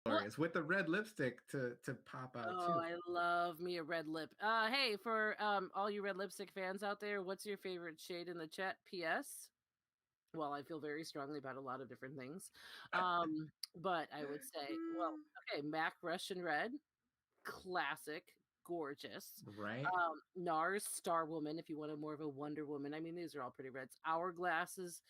Well, glorious with the red lipstick to pop out oh, too. I love me a red lip. Hey, for all you red lipstick fans out there, what's your favorite shade in the chat? P.S. Well, I feel very strongly about a lot of different things. But I would say, well, okay, MAC Russian Red, classic, gorgeous. Right? NARS Star Woman, if you wanted more of a Wonder Woman. I mean, these are all pretty reds. Hourglasses,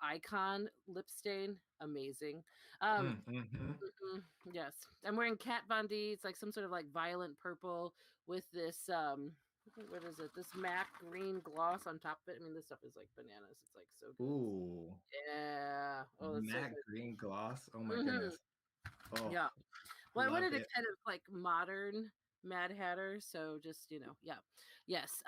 Icon lip stain, amazing. Um, Mm-hmm. yes, I'm wearing Kat Von D. It's like some sort of like violent purple with this what is it? This MAC green gloss on top of it. I mean, this stuff is like bananas. It's like so good. Ooh, Yeah. Oh, that's so matte good. green gloss. Oh my Hmm. goodness. Oh, Yeah. Well, I love wanted to it. kind of like modern Mad Hatter, so just yeah, yes.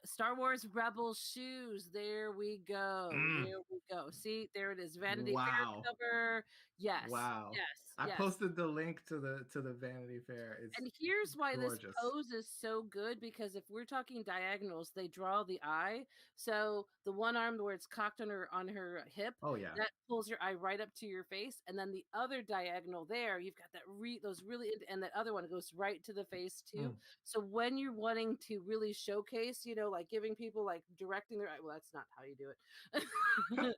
Star Wars Rebel shoes. There we go. Mm, There we go. See, there it is. Vanity Fair wow. cover. Yes, Wow. yes, I yes. posted the link to the Vanity Fair. It's And here's why this gorgeous. pose is so good because if we're talking diagonals, they draw the eye. So the one arm where it's cocked on her hip, Oh yeah. that pulls your eye right up to your face, and then the other diagonal there, you've got that those really and that other one goes right to the face too. Mm. So when you're wanting to really showcase, like giving people like directing their eye, well, that's not how you do it.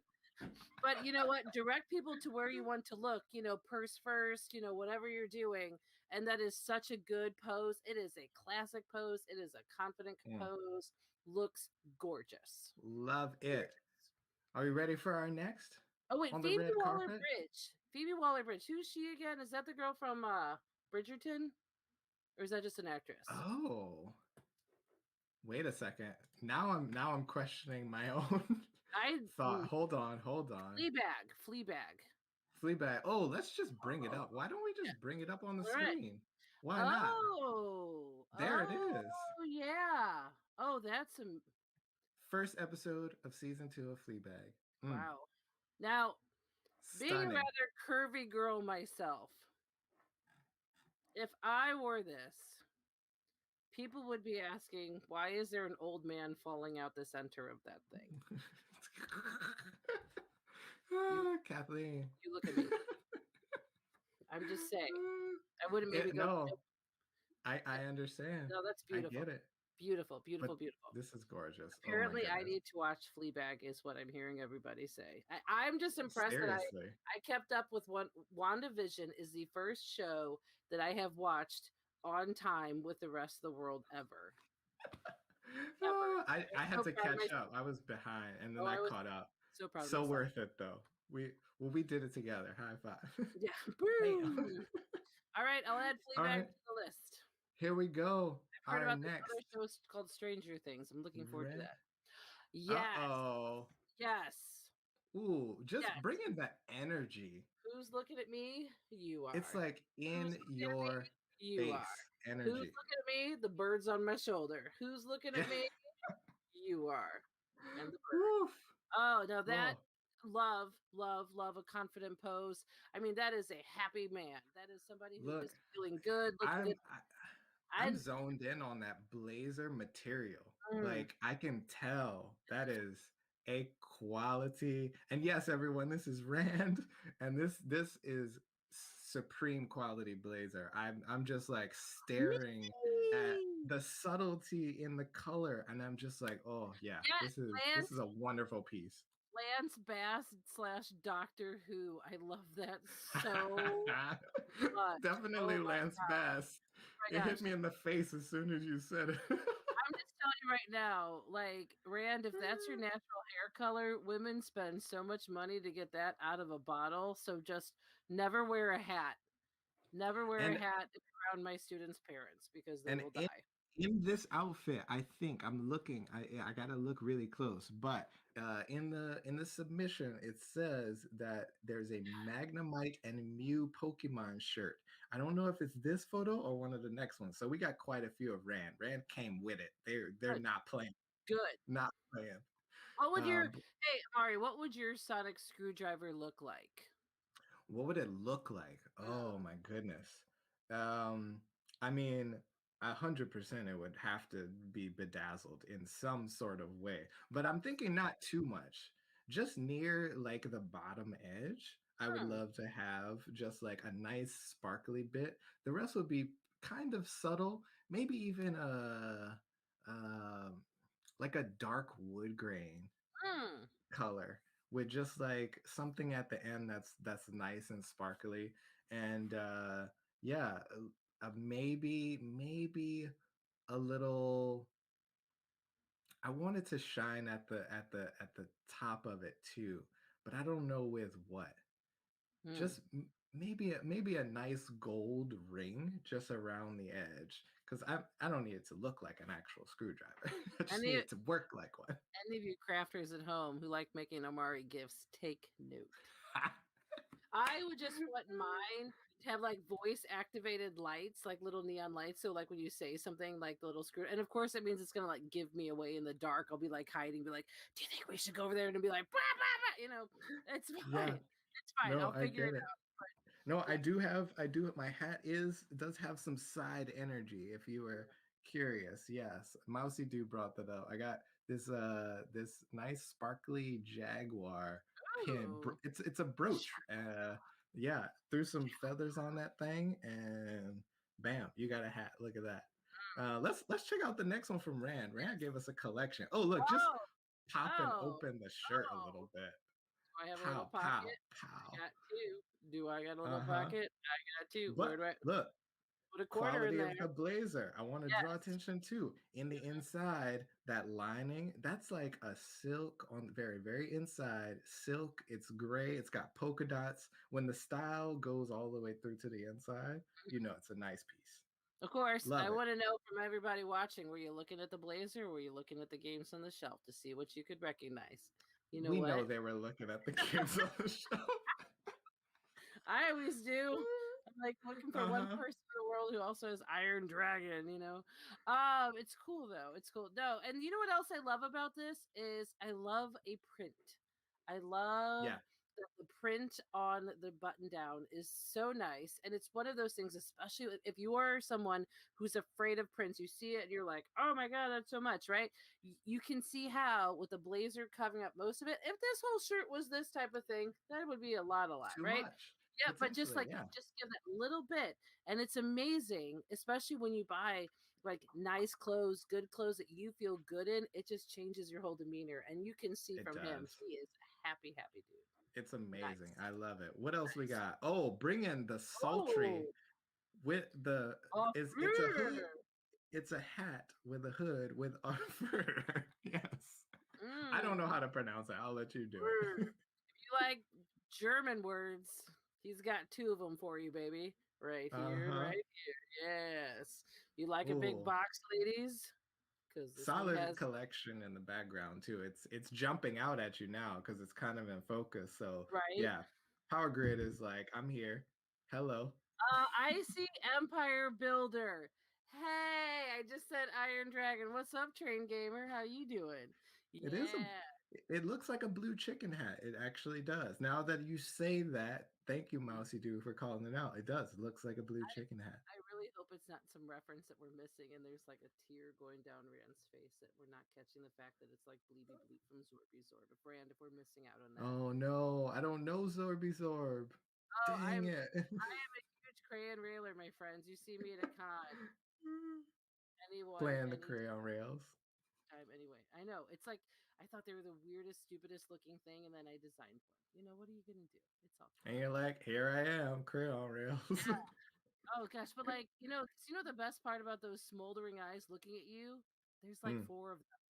But you know what? Direct people to where you want to look, purse first, whatever you're doing. And that is such a good pose. It is a classic pose. It is a confident Mm. pose. Looks gorgeous. Love it. Gorgeous. Are we ready for our next Oh, wait, on the Phoebe red Waller carpet? Bridge. Phoebe Waller Bridge. Who's she again? Is that the girl from Bridgerton? Or is that just an actress? Oh, wait a second. Now I'm questioning my own I thought. Hold on, hold on. Fleabag. Fleabag. Fleabag. Oh, let's just bring it Oh, up. Why don't we yeah. just bring it up on the All right. screen? Why not? Oh, There it is. yeah. Oh, that's a First episode of season 2 of Fleabag. Mm, wow. Now, being a stunning. rather curvy girl myself, if I wore this, people would be asking, why is there an old man falling out the center of that thing? You Kathleen. you look at me. I'm just saying. I wouldn't maybe go. No, Nope. I understand. No, that's I beautiful. get it. Beautiful, But beautiful, beautiful. this is gorgeous. Oh my Apparently, I goodness. need to watch Fleabag, is what I'm hearing everybody say. I'm just impressed that Seriously. I kept up with one. WandaVision is the first show that I have watched on time with the rest of the world ever. Ever. I I'm had so to proud of catch myself. up. I was behind and then Oh, I I was caught up. so proud of So myself. worth it though. We did it together. High five. Yeah. Bam. Boom. All right, I'll add All Fleabag right. to the list. Here we go. I've heard Our about this next other show called Stranger Things. I'm looking forward to red. that. Yes. Uh-oh. Yes. Ooh, just Yes. bring in that energy. Who's looking at me? You It's are. like Who's in looking at me? your You face are. Who's energy. looking at me? The bird's on my shoulder. Who's looking Yeah. at me? You are. And the bird. Woof. Oh, no, that Oh, love, love, love a confident pose. I mean, that is a happy man. That is somebody who look, is feeling good, looking I'm good. I'm And zoned in on that blazer material. mm, Like I can tell that is a quality. And yes, everyone, this is Rand, and this is supreme quality blazer. I'm just like staring at me. the subtlety in the color, and I'm just like, oh yeah, Yeah, this is a wonderful piece. Lance Bass slash Doctor Who. I love that so much. Definitely Oh Lance Bass. my It hit gosh. me in the face as soon as you said it. I'm just telling you right now, like, Rand, if that's your natural hair color, women spend so much money to get that out of a bottle. So just never wear a hat. Never wear a and hat around my students' parents because they and will die. in this outfit, I think I'm looking. I gotta look really close, but in the submission, it says that there's a Magnemite and Mew Pokemon shirt. I don't know if it's this photo or one of the next ones. So we got quite a few of Rand. Rand came with it. They're Good. not playing, Good. not playing. What would your Um, hey Amari, what would your sonic screwdriver look like? what would it look like? Oh my goodness. Um, I mean, 100% it would have to be bedazzled in some sort of way. But I'm thinking not too much. Just near like the bottom edge. I would Hmm. love to have just like a nice sparkly bit. The rest would be kind of subtle, maybe even a um like a dark wood grain Hmm. color with just like something at the end that's nice and sparkly and yeah, maybe a little. I wanted to shine at the top of it too, but I don't know with what. Hmm. Just maybe a nice gold ring just around the edge because I don't need it to look like an actual screwdriver. I just need Any it to work like one. any of you crafters at home who like making Omari gifts, take note. I would just want mine to have like voice activated lights, like little neon lights. So like when you say something, like the little screw, and of course it means it's gonna like give me away in the dark. I'll be like hiding, be like, "Do you think we should go over there?" And be like, "Blah blah blah," you know, it's Yeah, fine. It's fine. no, I'll I figure get it it. out. No, Yeah. I do. My hat does have some side energy. If you were curious, yes, Mousy Do brought that up. I got this nice sparkly jaguar pin. Ooh. It's a brooch. Yeah, threw some feathers on that thing, and bam, you got a hat. Look at that. Let's check out the next one from Rand. Rand Yes. gave us a collection. Oh, look, just Oh. pop and Oh. open the shirt a Oh. little bit. Do I have a little Pow, pocket? pow, I pow. got two. Do I got a little Uh huh. pocket? I got two. Where But do I look, put a quarter in quality there? of the blazer. I want to draw Yes. attention to in the inside, that lining, that's like a silk on the very, very inside. Silk, it's gray, it's got polka dots. When the style goes all the way through to the inside, it's a nice piece. Of course, I Love it. want to know from everybody watching, were you looking at the blazer or were you looking at the games on the shelf to see what you could recognize? You know We know what? they were looking at the games on the shelf. I always do. I'm like looking for one Uh-huh. person in the world who also has Iron Dragon, you know. It's cool though. It's cool. No, and you know what else I love about this is I love a print. I love Yeah, that the print on the button down is so nice. And it's one of those things, especially if you are someone who's afraid of prints, you see it and you're like, oh my God, that's so much, right? You can see how with the blazer covering up most of it, if this whole shirt was this type of thing, that would be a lot, too right? much. Yeah, but just Potentially, like yeah. just give that little bit, and it's amazing, especially when you buy like nice clothes, good clothes that you feel good in. It just changes your whole demeanor, and you can see It from him does. he is a happy, happy dude. It's amazing. Nice, I love it. What else we nice. got? Oh, bring in the sultry Oh, with the a is it's a hood, fur. it's a hat with a hood with a fur. Yes. I don't know Mm, how to pronounce it. I'll let you do fur. it. You like German words? He's got two of them for you, baby. Right here, Uh-huh. right here. Yes. You like a big Oh, box, ladies? Because this one solid has collection in the background too. It's jumping out at you now because it's kind of in focus. So right. yeah, Power Grid is like, I'm here. Hello. I see Empire Builder. Hey, I just said Iron Dragon. What's up, Train Gamer? How you doing? It is a Yeah. it looks like a blue chicken hat. It actually does. Now that you say that, thank you, Mm. Mousy Doo, for calling it out. It does. It looks like a blue chicken hat. I really hope it's not some reference that we're missing and there's like a tear going down Rand's face that we're not catching the fact that it's like Bleepy Bleep from Zorby Zorb. If Rand, if we're missing out on that. Oh no, I don't know Zorby Zorb. Oh, Dang it. I am a huge crayon railer, my friends. You see me at a con, anyone, Playing the anytime. crayon rails. Anyway, I know it's like I thought they were the weirdest, stupidest looking thing, and then I designed one. You know what are you gonna do? It's all And cool. you're like, here I am, crayon rails. Yeah. Oh gosh, but like the best part about those smoldering eyes looking at you? There's like mm, four of them,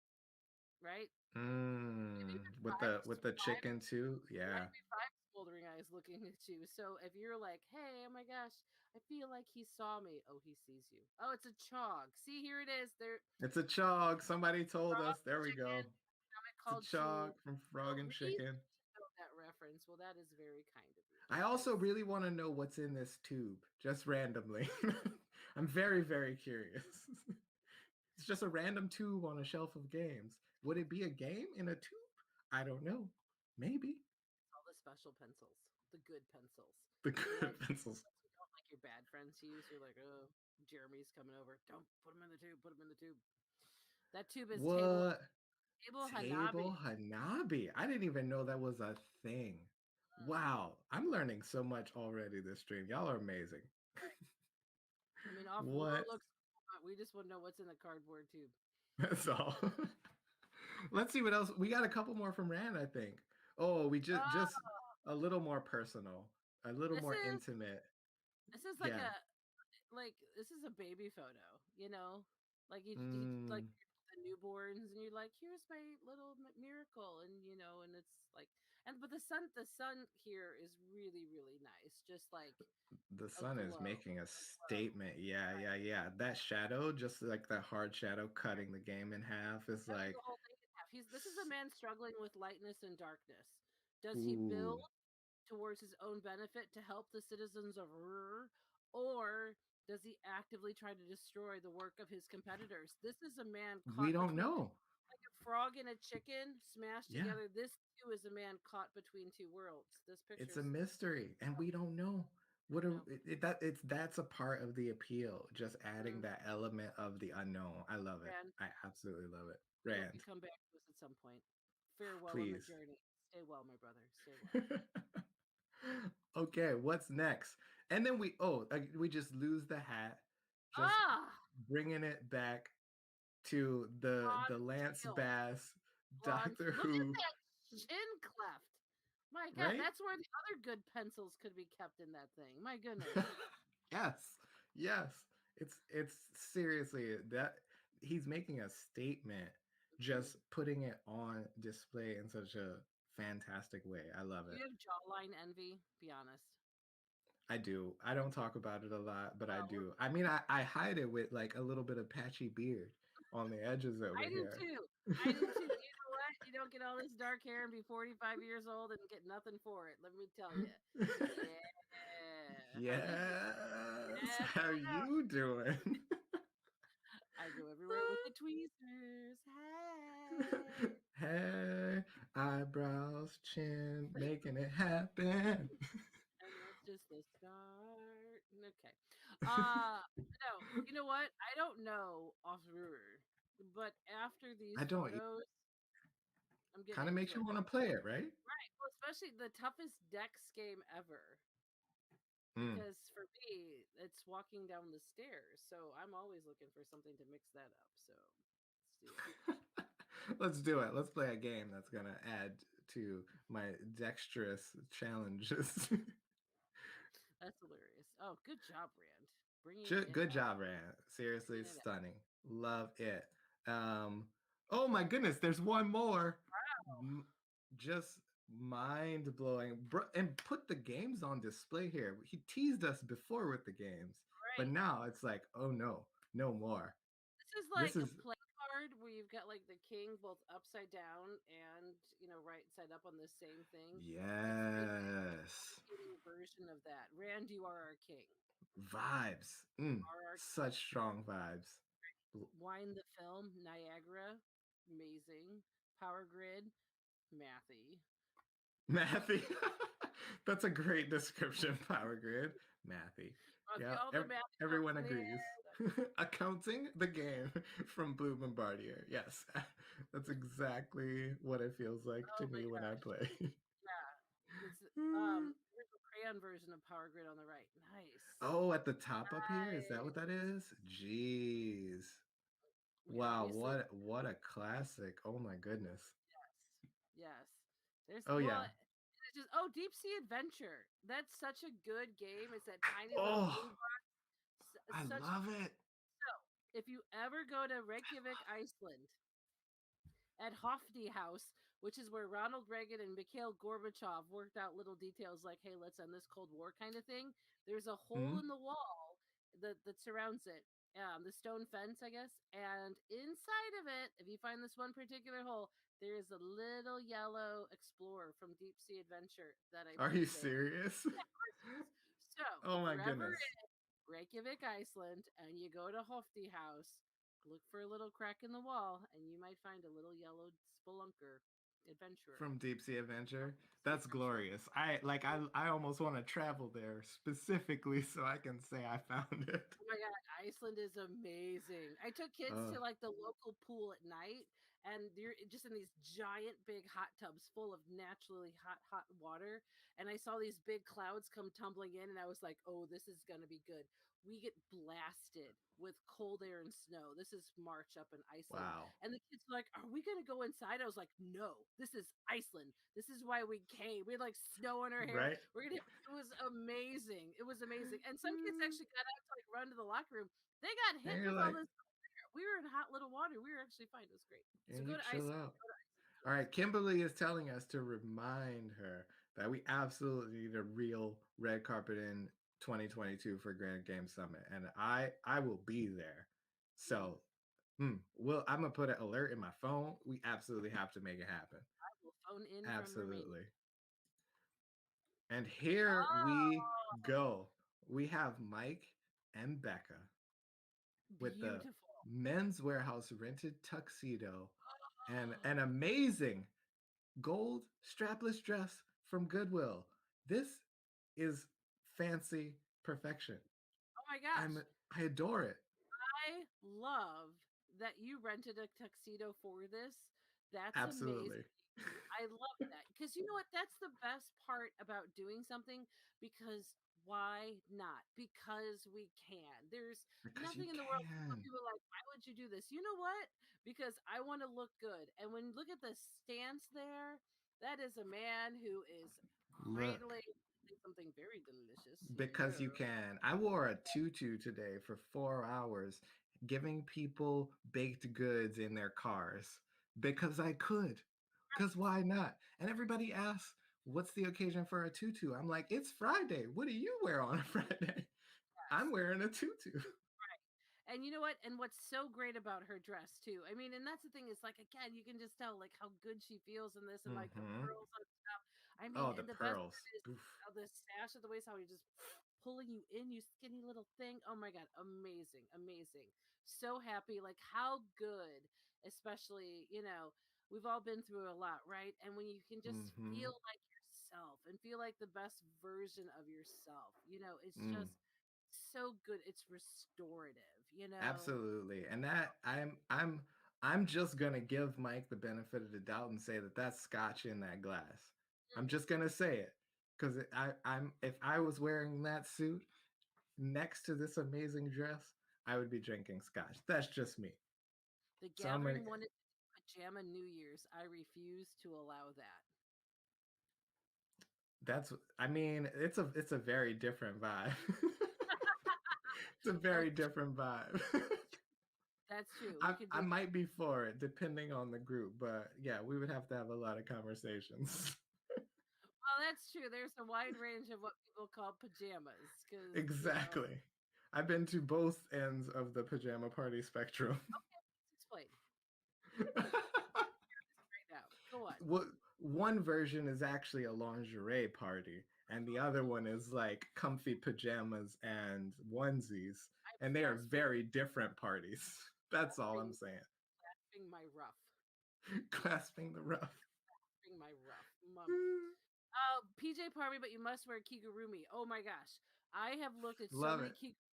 right? Maybe mm. even With five, the five, chicken too. might Yeah. be five smoldering eyes looking at you. So if you're like, hey, oh my gosh, I feel like he saw me. Oh, he sees you. Oh, it's a chog. See, here it is. There, It's a chog. Somebody told frog us. There we chicken. go. I'm It's called a chog Chew. from No Frog and reason Chicken. to know that reference. Well, that is very kind of you. I That also is really want to know what's in this tube, just randomly. I'm very, very curious. It's just a random tube on a shelf of games. Would it be a game in a tube? I don't know. Maybe. all the special pencils, the good pencils. The The good ones pencils. you don't like your bad friends to use. You're like, oh, Jeremy's coming over. Don't put him in the tube. Put him in the tube. That tube is What? table Hanabi. Table Hanabi. I didn't even know that was a thing. Wow, I'm learning so much already this stream. Y'all are amazing. Right. I mean, off-world What? looks cool, but we just want to know what's in the cardboard tube. That's all. Let's see what else. We got a couple more from Rand, I think. Oh, we just Oh, a little more personal, a little this more is intimate. this is Yeah. like this is a baby photo, you know? Like you like Mm, the newborns and you're like, here's my little miracle, and and it's like, and but the sun here is really really nice, just like the a sun is glow, making a a glow. statement. Yeah, Right. yeah, yeah. That shadow, just like that hard shadow cutting the game in half, is Cutting like, the whole thing in half. This is a man struggling with lightness and darkness. Does he ooh, build towards his own benefit to help the citizens of Rur, or does he actively try to destroy the work of his competitors? This is a man we caught don't between know. like a frog and a chicken smashed Yeah, together. This too is a man caught between two worlds. This it's a picture's mystery, and we don't know. I What don't are know. that's a part of the appeal, just adding Mm, that element of the unknown. I love it. Rand, I absolutely love it. we hope you Rand, come back to us at some point. Farewell on the please. journey. Stay well, my brother. Stay well. Okay, what's next? And then we just lose the hat, just Ah, bringing it back to the bronze Lance tail, Bass bronze. Doctor Look at Who, that chin cleft. My God, right? that's where the other good pencils could be kept in that thing. My goodness. Yes, yes. It's seriously that he's making a statement, Mhm. just putting it on display in such a fantastic way. I love Do it. you have jawline envy? Be honest. I do. I don't talk about it a lot, but I Well, do. I mean, I hide it with like a little bit of patchy beard on the edges over I do here. too. I do too. You know what? You don't get all this dark hair and be 45 years old and get nothing for it. Let me tell you. Yeah. How Yes. you do? Yes, How you doing? I go everywhere with the tweezers. Hey. Hey, eyebrows, chin, making it happen. And that's just the start. Okay. No, you know what? I don't know off Ruhr, but after these I don't. photos, I'm getting Kind of makes into you it. want to play it, right? Right. Well, especially the toughest Dex game ever. Mm. Because for me, it's walking down the stairs. So I'm always looking for something to mix that up. So let's do it. Let's do it. Let's play a game that's gonna add to my dexterous challenges. That's hilarious. Oh, good job, Rand. Bringing it Good out. job, Rand. Seriously, Bringing it out. stunning. Love it. Um, oh my goodness, there's one more. M- Just mind blowing. And put the games on display here. He teased us before with the games, but Right. now it's like, oh no, no more. This is This like a is play card where you've got like the king both upside down and right side up on the same thing. It's yes. a version of that. Rand, you are our king. Vibes. Are our king. Such strong vibes. Wine the film, Niagara, amazing. Power Grid, Mathy. Mathy. That's a great description, Power Grid. Mathy. Okay, Yeah, all the math everyone comes in. agrees. Accounting the game from Blue Bombardier. Yes, that's exactly what it feels like Oh to my me when I gosh. play. Yeah. It's there's a crayon version of Power Grid on the right. Nice. Oh, at the top up here, is that what Nice. that is? Jeez. We Wow, obviously what a classic. Oh my goodness. yes. Yes. There's Oh yeah. it's just Deep Sea Adventure. That's such a good game. It's that tiny little Oh, blue box. I Such love it. so if you ever go to Reykjavik, Iceland, at Hofni House, which is where Ronald Reagan and Mikhail Gorbachev worked out little details like, hey, let's end this Cold War kind of thing. There's a hole Mhm. in the wall that surrounds it, the stone fence, I guess. And inside of it, if you find this one particular hole, there is a little yellow explorer from Deep Sea Adventure that I Are put you there. serious? Yeah, of course it is. So Oh if my you're ever goodness. in Reykjavik, Iceland, and you go to Hofni House, look for a little crack in the wall, and you might find a little yellow spelunker adventurer. From Deep Sea Adventure. Deep Sea That's Adventure. glorious. I almost want to travel there specifically so I can say I found it. Oh my god, Iceland is amazing. I took kids Uh, to like the local pool at night, and you're just in these giant big hot tubs full of naturally hot water. And I saw these big clouds come tumbling in, and I was like, oh, this is going to be good. We get blasted with cold air and snow. This is March up in Iceland. Wow. And the kids were like, are we going to go inside? I was like, no, this is Iceland. This is why we came. We had like snow in our hair. Right? We're gonna. It was amazing. It was amazing. And some kids actually got out to like run to the locker room. They got hit And you're with all like, this. We were in hot little water. We were actually fine. It was great. So and go you to chill Iceland. out. Go to Iceland. Go All to right, Iceland. Kimberly is telling us to remind her that we absolutely need a real red carpet in 2022 for Grand Game Summit, and I will be there. Mm. So, well, I'm gonna put an alert in my phone. We absolutely have to make it happen. I will phone in from Romania. Absolutely. And here we Oh, go. We have Mike and Becca with the beautiful. Men's Warehouse rented tuxedo and an amazing gold strapless dress from Goodwill. This is fancy perfection. Oh my gosh. I adore it. I love that you rented a tuxedo for this. That's amazing. Absolutely. I love that because you know what? That's the best part about doing something because why not? Because we can. There's Because you nothing in the world where can. people are like, why would you do this? You know what? Because I want to look good. And when you look at the stance there, that is a man who is Look, cradling something very delicious. because you Yeah. can. I wore a tutu today for 4 hours, giving people baked goods in their cars because I could. Because why not? And everybody asks, what's the occasion for a tutu? I'm like, it's Friday. What do you wear on a Friday? I'm Yes. wearing a tutu. Right. And you know what? And what's so great about her dress too. I mean, and that's the thing is like again, you can just tell like how good she feels in this and like the Mm-hmm. pearls on top. I mean, Oh, the and the best pearls. part is Oof. the sash at the waist, how he just pulling you in, you skinny little thing. Oh my god, amazing, amazing. So happy. Like how good, especially, we've all been through a lot, right? And when you can just Mm-hmm. feel like yourself and feel like the best version of yourself, it's Mm. just so good. It's restorative. Absolutely. And that I'm just gonna give Mike the benefit of the doubt and say that that's scotch in that glass. I'm Mm. just gonna say it because I'm if I was wearing that suit next to this amazing dress, I would be drinking scotch. That's just me. The So I'm gonna. gathering wanted pajama New Year's. I refuse to allow that. That's. I mean, it's a very different vibe. It's a very That's different vibe. that's true. I We could I do that. might be for it depending on the group, but yeah, we would have to have a lot of conversations. Well, that's true. There's a wide range of what people call pajamas because, Exactly. I've been to both ends of the pajama party spectrum. okay, let's explain right now. Go on. What one version is actually a lingerie party, and the other one is like comfy pajamas and onesies, I'm and they are clasping, very different parties. That's all I'm clasping, saying. clasping my rough, Clasping the rough. clasping my rough. PJ Party, but you must wear kigurumi. Oh my gosh. I have looked at so Love many it. kigurumi.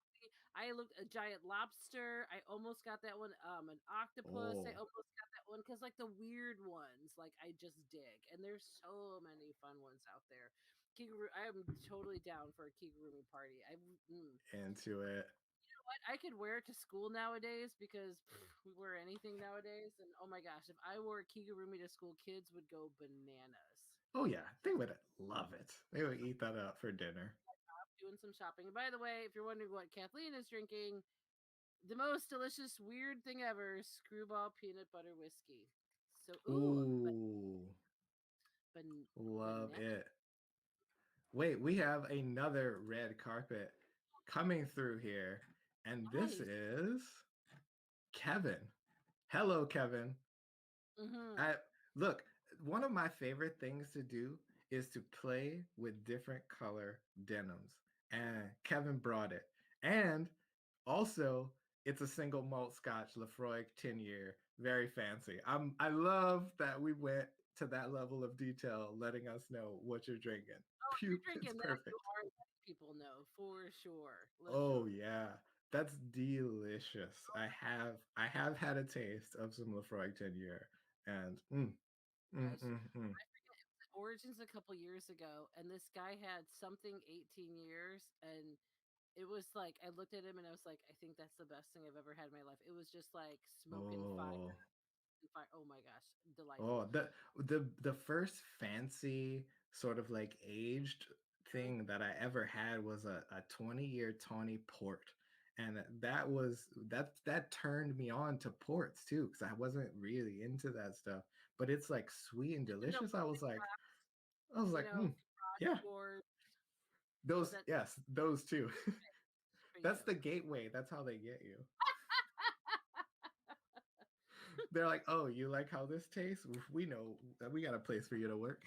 I looked a giant lobster. I almost got that one. An octopus. I Oh, almost got that one because like the weird ones, like I just dig. And there's so many fun ones out there. Kigurumi. I am totally down for a kigurumi party. into it. What I could wear it to school nowadays because we wear anything nowadays. And oh my gosh, if I wore a kigurumi to school, kids would go bananas. Oh yeah, they would love it. They would eat that up for dinner. Doing some shopping. And by the way, if you're wondering what Kathleen is drinking, the most delicious, weird thing ever, screwball peanut butter whiskey. So, Ooh, love banana. it. Wait, we have another red carpet coming through here, and this Nice. is Kevin. Hello, Kevin. Mm-hmm. I look, one of my favorite things to do is to play with different color denims. And Kevin brought it. And also, it's a single malt scotch Lafroig 10-year, very fancy. I love that we went to that level of detail, letting us know what you're drinking. Oh, if Pew, you're it's drinking that, you perfect. are letting people know for sure. Oh Lafroy. yeah, that's delicious. I have had a taste of some Lafroig 10-year. And Gosh. mm. I forget it was Origins a couple years ago, and this guy had something 18 years, and it was like I looked at him and I was like, I think that's the best thing I've ever had in my life. It was just like smoking fire Oh. and fire. Oh my gosh, Oh, delightful. the first fancy sort of like aged Mhm. thing that I ever had was a 20-year Tawny port. And that turned me on to ports too, because I wasn't really into that stuff. But it's like sweet and And the delicious. wine glass, I was like, garage yeah, doors. Was those that yes, those two. for That's you? the gateway. That's how they get you. They're like, oh, you like how this tastes? We know that we got a place for you to work.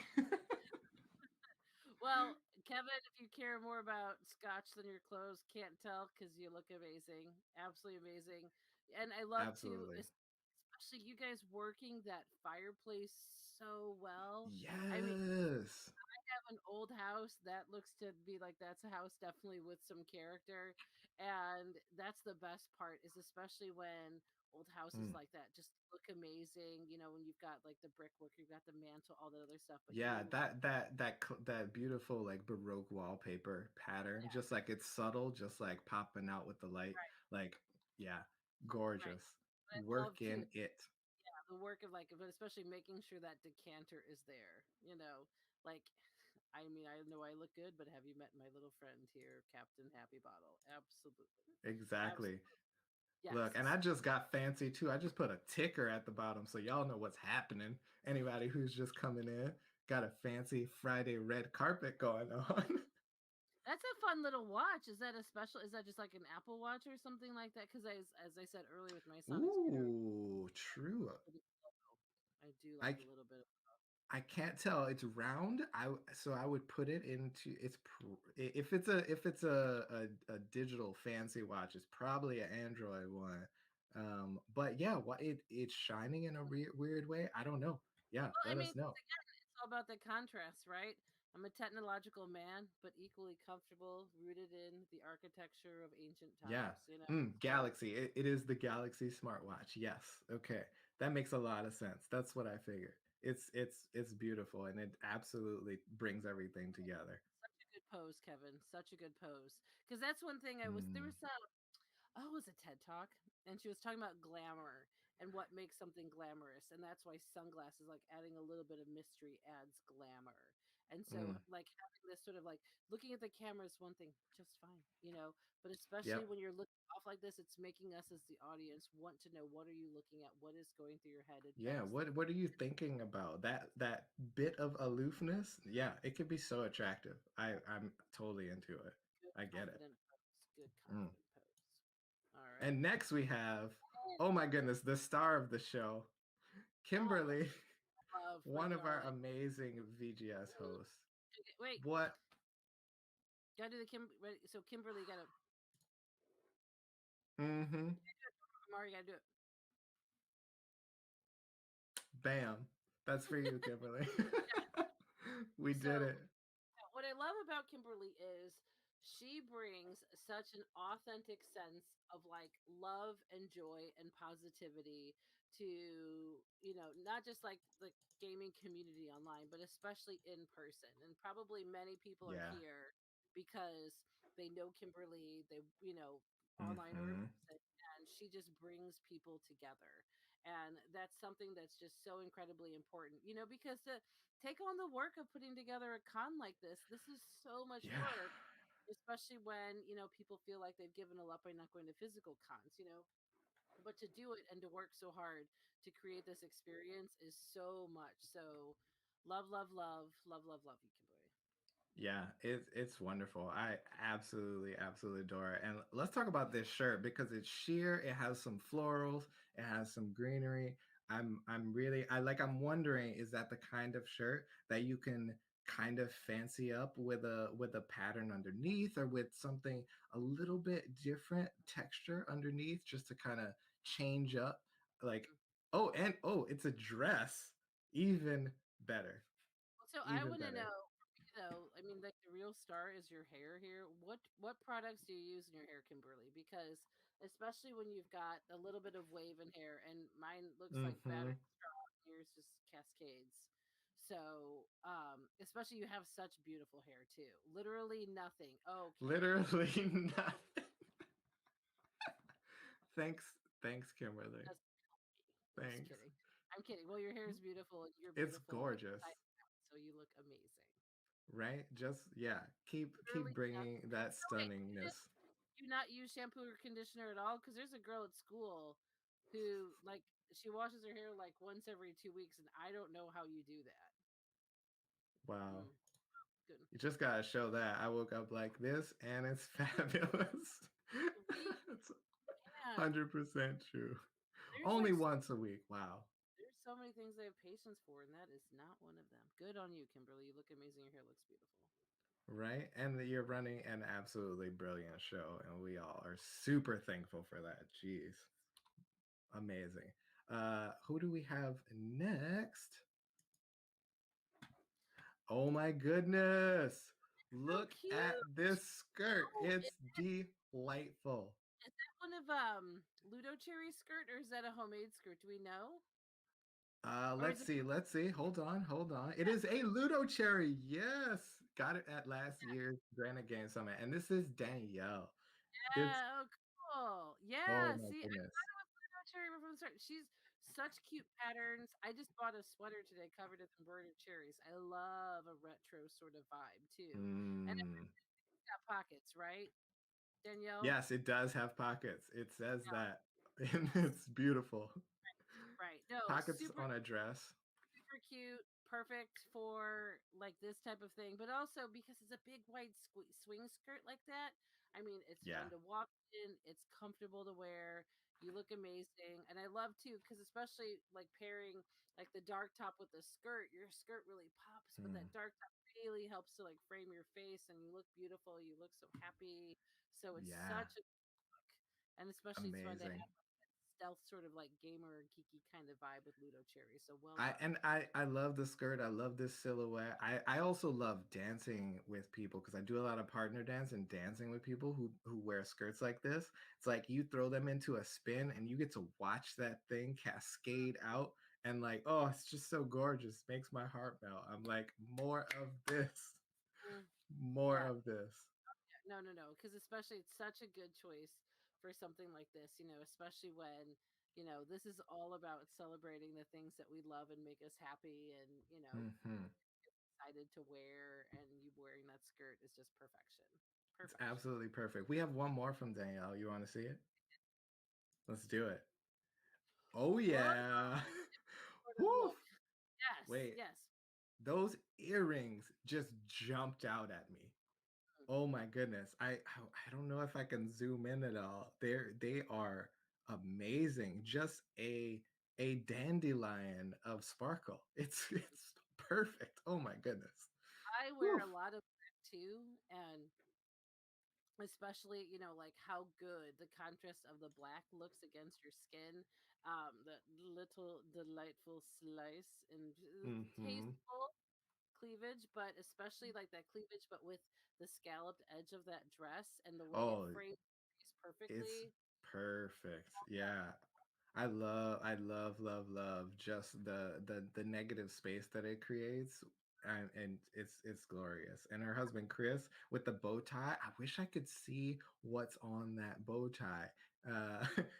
Well, Kevin, if you care more about scotch than your clothes, can't tell because you look amazing, absolutely amazing. And I love to, Absolutely. especially you guys working that fireplace so well. I mean, Yes. have an old house that looks to be like that's a house definitely with some character, and that's the best part is especially when old houses Mm. like that just look amazing, when you've got like the brickwork, you've got the mantle, all that other stuff, but Yeah, you that beautiful like Baroque wallpaper pattern, yeah, just like it's subtle, just like popping out with the light. right, Like, yeah, right. gorgeous. But I love Work to, in it. yeah, the work of like, but especially making sure that decanter is there, like, I mean, I know I look good, but have you met my little friend here, Captain Happy Bottle? Absolutely. Exactly. Absolutely. Look, Yes. and I just got fancy too. I just put a ticker at the bottom so y'all know what's happening. Anybody who's just coming in, got a fancy Friday red carpet going on. That's a fun little watch. Is that a special? Is that just like an Apple Watch or something like that? Because as I said earlier with my Sonics Pure, Ooh, true. I do like I a little bit of. I can't tell. It's round. So I would put it into if it's a digital fancy watch, it's probably an Android one. But yeah, what it's shining in a weird way. I don't know. Yeah, Well, I let mean, us know. it's all about the contrast, right? I'm a technological man, but equally comfortable, rooted in the architecture of ancient Yeah. times. So Galaxy. It is the Galaxy smartwatch. Yes. Okay. That makes a lot of sense. That's what I figured. It's beautiful and it absolutely brings everything together. such a good pose, Kevin. Such a good pose. Because that's one thing there Mm, was it was a TED talk, and she was talking about glamour and what makes something glamorous, and that's why sunglasses, like adding a little bit of mystery, adds glamour. And so, mm, like having this sort of like looking at the camera is one thing, just fine. But especially yep. when you're looking off like this, it's making us as the audience want to know what are you looking at, what is going through your head. It Yeah, begs the what are you thinking about? That bit of aloofness? Yeah, it could be so attractive. I'm totally into it. good I get it. confident pose. Good Mm. confident pose. All right. And next we have, And oh my goodness, the star of the show, oh, Kimberly, love my one of our darling. amazing VGS Mm, hosts. okay, wait, What? gotta do the Kim. Ready? So Kimberly gotta. Mm-hmm. Omari gotta do it. Bam. That's for you, Kimberly. We did So it. what I love about Kimberly is she brings such an authentic sense of like love and joy and positivity to, not just like the gaming community online, but especially in person. And probably many people are Yeah. here because they know Kimberly, online or in Mm-hmm. person, and she just brings people together. And that's something that's just so incredibly important, because take on the work of putting together a con like this is so much Yeah. work, especially when people feel like they've given up by not going to physical cons. But to do it and to work so hard to create this experience is so much. So love, love, love, love, love, love you, Kimberly. Yeah, it's wonderful. I absolutely adore it. And let's talk about this shirt because it's sheer. It has some florals. It has some greenery. I'm wondering, is that the kind of shirt that you can kind of fancy up with a pattern underneath or with something a little bit different texture underneath just to kind of change up like Mm. it's a dress. Even better. So I Even want to better. know, I mean, like the real star is your hair here. What products do you use in your hair, Kimberly? Because especially when you've got a little bit of wave in hair, and mine looks like Mm-hmm. battery. yours just cascades. So, especially you have such beautiful hair too. Literally nothing. Oh, Kimberly. Literally nothing. Thanks, thanks, Kimberly. That's I'm just Thanks. kidding. I'm kidding. Well, your hair is beautiful and you're It's beautiful gorgeous, inside and out, so you look amazing. right? Just yeah, keep Literally bringing nothing. that So wait, stunningness. you not use shampoo or conditioner at all? Because there's a girl at school who like she washes her hair like once every 2 weeks, and I don't know how you do that. Wow. Mm, good. You just gotta show that. I woke up like this and it's fabulous. Sweet. It's Yeah. 100% true. There's Only like so once a week. Wow. there's so many things I have patience for, and that is not one of them. Good on you, Kimberly. You look amazing. Your hair looks beautiful. Right? And you're running an absolutely brilliant show, and we all are super thankful for that. Jeez. Amazing. Who do we have next? Oh my goodness. So Look at cute. this skirt. Oh, It's delightful. is that one of Ludo Cherry's skirt, or is that a homemade skirt? Do we know? Or is Let's it? see. Let's see. Hold on. It is a Ludo Cherry. Yes. Got it at last year's Granite Game Summit. And this is Danielle. It's, Yeah, oh, cool. oh Yeah, my see, I goodness. thought it was Luna Cherry from the start. She's such cute patterns. I just bought a sweater today covered in embroidered cherries. I love a retro sort of vibe too. And it's Mm. got pockets, right, Danielle? Yes, it does have pockets. It says Yeah, that. And yes. it's beautiful. Right. No, Pockets super on a dress. super cute, perfect for like this type of thing, but also because it's a big wide swing skirt like that. I mean, it's Yeah. fun to walk in, it's comfortable to wear. You look amazing, and I love too because especially like pairing like the dark top with the skirt, your skirt really pops, but Mm. that dark top really helps to like frame your face, and you look beautiful. You look so happy. So it's Yeah. such a look, and especially it's fun to Amazing. have stealth sort of like gamer geeky kind of vibe with Ludo Cherry. So well I done. and I love the skirt. I love this silhouette. I also love dancing with people because I do a lot of partner dance and dancing with people who wear skirts like this. It's like you throw them into a spin and you get to watch that thing cascade out and like, oh, it's just so gorgeous. Makes my heart melt. I'm like, more of this. Mm, More yeah, of this. no, no, no, because especially it's such a good choice for something like this, especially when, this is all about celebrating the things that we love and make us happy and, Hmm. excited to wear. And you wearing that skirt is just perfection. It's Perfection. absolutely perfect. We have one more from Danielle. You want to see it? Let's do it. Oh Whoa, yeah. sort of Woo! look. Yes, Wait, yes. those earrings just jumped out at me. Mm. Oh my goodness. I don't know if I can zoom in at all. They are amazing. Just a dandelion of sparkle. It's perfect. Oh my goodness. I wear Whew. a lot of black too, and especially like how good the contrast of the black looks against your skin, the little delightful slice and Mm-hmm. tasteful cleavage, but especially like that cleavage but with the scalloped edge of that dress and the way it Oh, frames your face it's perfectly. perfect. Yeah. I love just the negative space that it creates. And it's glorious. And her husband Chris with the bow tie. I wish I could see what's on that bow tie.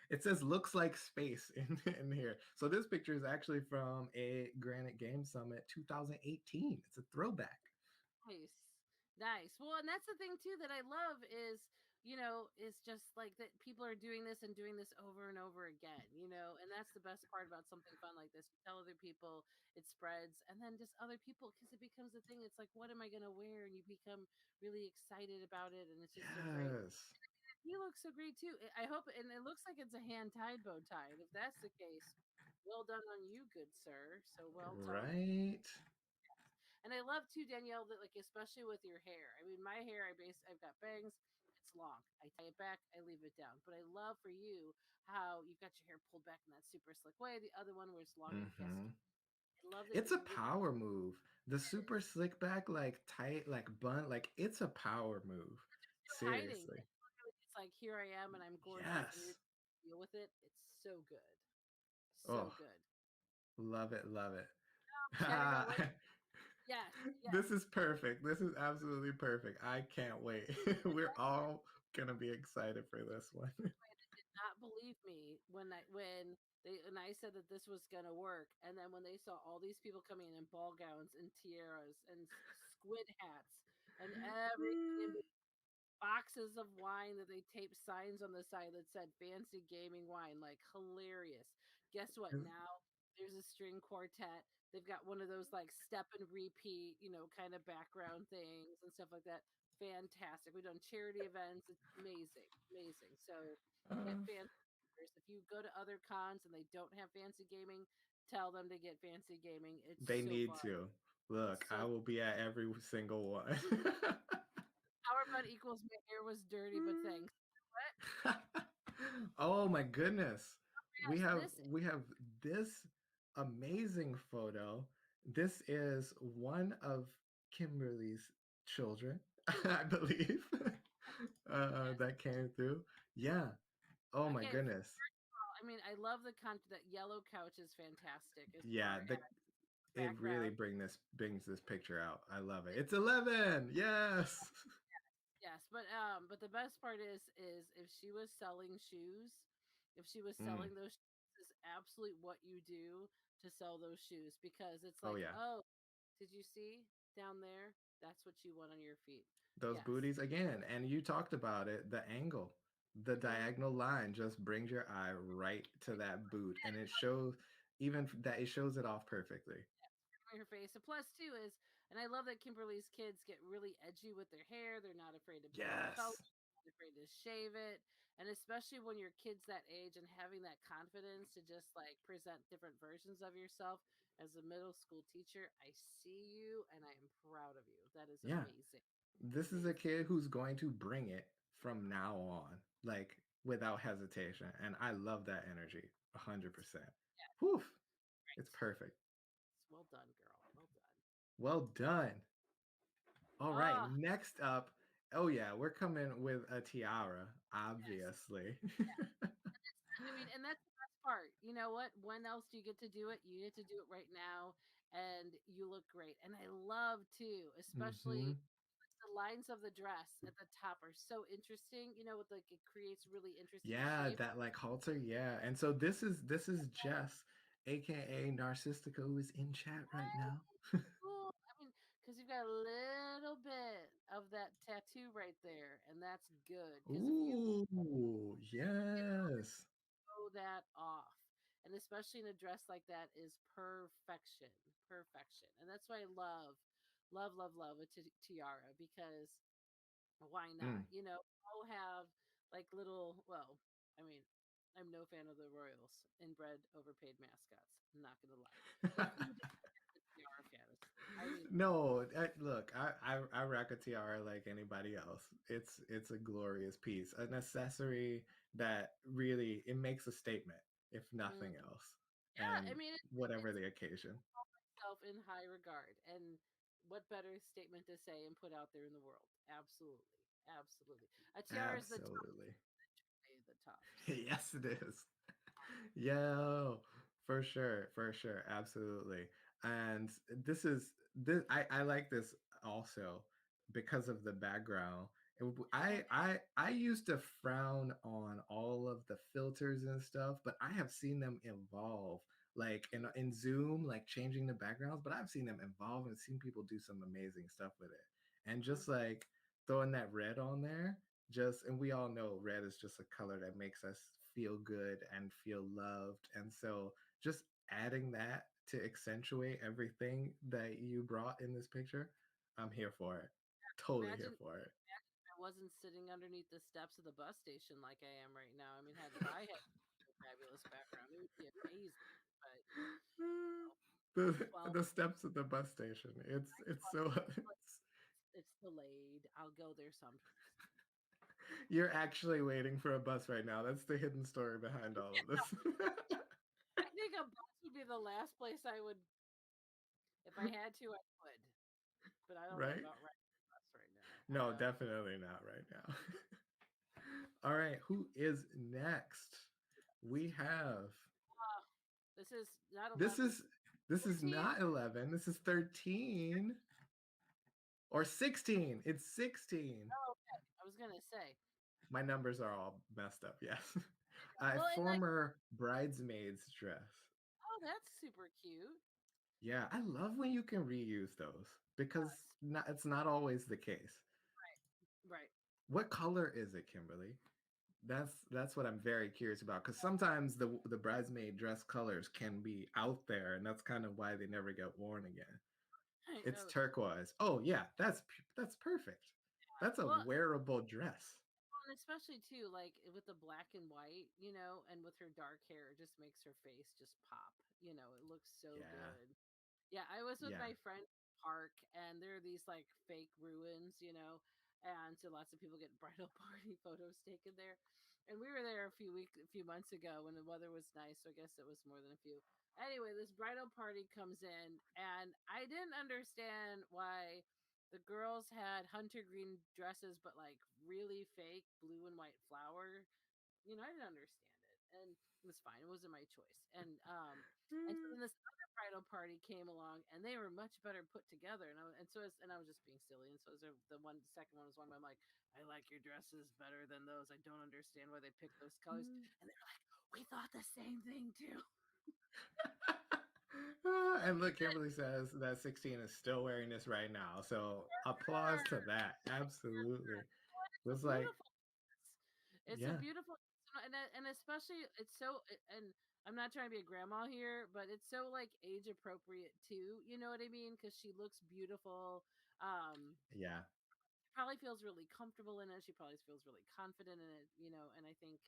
It says looks like space in here. So this picture is actually from a Granite Game Summit 2018. It's a throwback. Nice. Nice. Well, and that's the thing too that I love is just like that people are doing this and doing this over and over again. And that's the best part about something fun like this. You tell other people, it spreads, and then just other people because it becomes a thing. It's like, what am I gonna wear? And you become really excited about it, and it's just so great. Yes. He looks so great too. I hope, and it looks like it's a hand tied bow tie. And if that's the case, well done on you, good sir. So well done. Right. And I love too, Danielle, that like especially with your hair. I mean, my hair, I've got bangs. It's long. I tie it back. I leave it down. But I love for you how you've got your hair pulled back in that super slick way. The other one where it's long and Mm-hmm. cascade. I love that It's a you really power move. The it super is. slick back, like tight, like bun, like it's a power move. No hiding. Seriously. It's like here I am and I'm gorgeous and Yes. you're deal with it. It's so good. Oh, So good. Love it, love Sharing my weight. it. Yes, yes. This is perfect. This is absolutely perfect. I can't wait. We're all gonna be excited for this one. Did not believe me when I said that this was gonna work, and then when they saw all these people coming in ball gowns and tiaras and squid hats and everything in boxes of wine that they taped signs on the side that said fancy gaming wine, like hilarious. Guess what? Now there's a string quartet. They've got one of those like step and repeat, kind of background things and stuff like that. Fantastic. We've done charity events. It's amazing. Amazing. So get Uh, fancy. If you go to other cons and they don't have fancy gaming, tell them to get fancy gaming. It's they so need fun. to. Look, I So will be at every single one. power bud equals my hair was dirty, but thanks. What? Oh my goodness. We Yes, have this we have this amazing photo. This is one of Kimberly's children, I believe. yes. That came through. Yeah. Oh my Okay, goodness. I mean, I love the that yellow couch is fantastic as Yeah, far the as it really background. brings this picture out. I love it. It's 11. Yes. Yes, but the best part is if she was selling shoes, if she was Mm. selling those shoes is absolutely what you do to sell those shoes because it's Oh like, yeah. "Oh, did you see down there? That's what you want on your feet." Those Yes. booties again. And you talked about it, the angle. The Mhm. diagonal line just brings your eye right to that boot and it shows even that it shows it off perfectly. On your face. And plus, too, is and I love that Kimberly's kids get really edgy with their hair. They're not afraid to put on color, Yes. not afraid to shave it. And especially when you're kids that age and having that confidence to just like present different versions of yourself as a middle school teacher, I see you and I am proud of you. That is Yeah. amazing. This is a Amazing. kid who's going to bring it from now on, like without hesitation. And I love that energy 100%. Yeah, Whew. It's right. perfect. Well done, girl. Well done. Well done. All right, Ah, next up. Oh yeah, we're coming with a tiara, yes. obviously. I mean, and that's the best part. You know what? When else do you get to do it? You get to do it right now, and you look great. And I love too, especially Hmm. the lines of the dress at the top are so interesting. With like it creates really interesting Yeah, shape. that like halter, yeah. And so this is Jess, aka Narcistica, who is in chat right now. Cool. I mean, because you've got a little bit of that tattoo right there, and that's good. Because if you Ooh, yes. show that off, and especially in a dress like that, is perfection, perfection. And that's why I love a tiara because why not? Mm. All have like little. Well, I mean, I'm no fan of the Royals, inbred, overpaid mascots. I'm not gonna lie, but who doesn't have the tiara fantasy? I mean, No, look, I rock a tiara like anybody else. It's a glorious piece, an accessory that really it makes a statement, if mm, nothing else, yeah. I and mean, whatever it's the occasion. myself in high regard, and what better statement to say and put out there in the world? Absolutely, absolutely. A tiara is the top, Absolutely. the tops. Yes, it is. Yeah, for sure, absolutely. And I like this also because of the background. Yeah. I used to frown on all of the filters and stuff, but I have seen them evolve. Like in Zoom, like changing the backgrounds, but I've seen them evolve and seen people do some amazing stuff with it. And Mhm. just like throwing that red on there, just and we all know red is just a color that makes us feel good and feel loved, and so just adding that to accentuate everything that you brought in this picture, I'm here for it, totally here Imagine for it. I wasn't sitting underneath the steps of the bus station like I am right now. I mean, had if I had a fabulous background, it would be amazing. But the 12, steps at the bus station, it's 12, so it's delayed. I'll go there sometimes. you're actually waiting for a bus right now. That's the hidden story behind all of this. I think a bus would be the last place I would, if I had to, I would. But I don't know Right. about riding a bus right now. No, definitely not right now. All right, who is next? We have This is not This 11. is this is 14? not 11. This is 13 or 16. It's 16. Oh, okay. I was gonna say. My numbers are all messed up. Yes. A Well, and like, former bridesmaid's dress. oh, that's super cute. Yeah, I love when you can reuse those because Yes. it's not always the case. Right. What color is it, Kimberly? That's what I'm very curious about because sometimes the bridesmaid dress colors can be out there, and that's kind of why they never get worn again. I It's know. turquoise. Oh yeah, that's perfect. That's a Well, wearable dress. and especially too, like with the black and white, and with her dark hair, it just makes her face just pop. It looks so Yeah, good. Yeah, I was with yeah. my friend at the park, and there are these like fake ruins, and so lots of people get bridal party photos taken there. And we were there a few months ago when the weather was nice, so I guess it was more than a few. Anyway, this bridal party comes in, and I didn't understand why the girls had hunter green dresses, but like really fake blue and white flower. I didn't understand it, and it was fine. It wasn't my choice. And so Mm. then this other bridal party came along, and they were much better put together. And I was just being silly. And so as the second one was one. I'm like, I like your dresses better than those. I don't understand why they picked those colors. And they were like, we thought the same thing too. And look, Kimberly says that 16 is still wearing this right now. So applause to that. Absolutely. It It's a was like, beautiful. It's a yeah, beautiful, and especially it's so. And I'm not trying to be a grandma here, but it's so like age appropriate too. You know what I mean? Because she looks beautiful. Um, yeah, Probably feels really comfortable in it. She probably feels really confident in it. And I think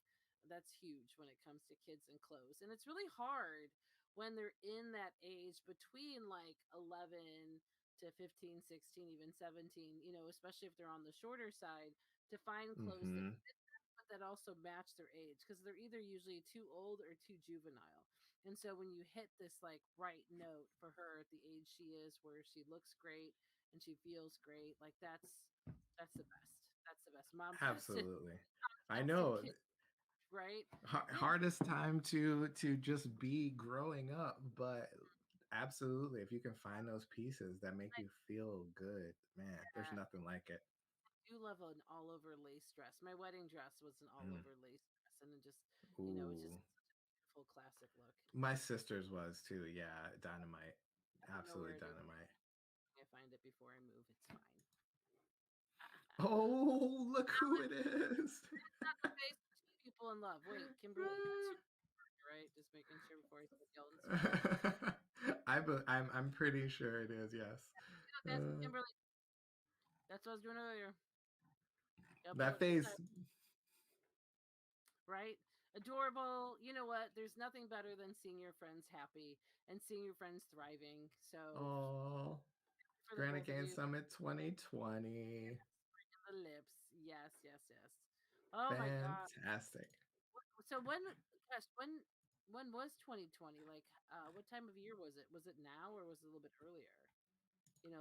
that's huge when it comes to kids and clothes. And it's really hard when they're in that age between like 11 to 15, 16, even 17, especially if they're on the shorter side, to find clothes that mm-hmm, but that also match their age because they're either usually too old or too juvenile. And so when you hit this like right note for her at the age she is, where she looks great and she feels great, like that's the best. That's the best. Mom's best and absolutely. I best and know. kid, right? Yeah. Hardest time to just be growing up, but absolutely, if you can find those pieces that make I, you feel good, man, there's uh, nothing like it. do love an all over lace dress. My wedding dress was an all Mm. over lace dress, and it just Ooh, such a beautiful classic look. my sister's was too. Yeah, dynamite, I don't know where absolutely it is. dynamite. I find it before I move. It's fine. Oh, look who it is. Not the face of two people in love. Wait, Kimberly, that's your right? Just making sure before I yell and scream. I'm pretty sure it is. Yes. That's Uh, Kimberly. That's what I was doing earlier. Yep, that yep. Just face. that, right? Adorable. You know what? There's nothing better than seeing your friends happy and seeing your friends thriving. So Oh, for the Granite both of Cane you, Summit 2020. the lips. Yes, yes, yes. Oh my God. Fantastic. So gosh, when was 2020? Like, what time of year was it? Was it now or was it a little bit earlier?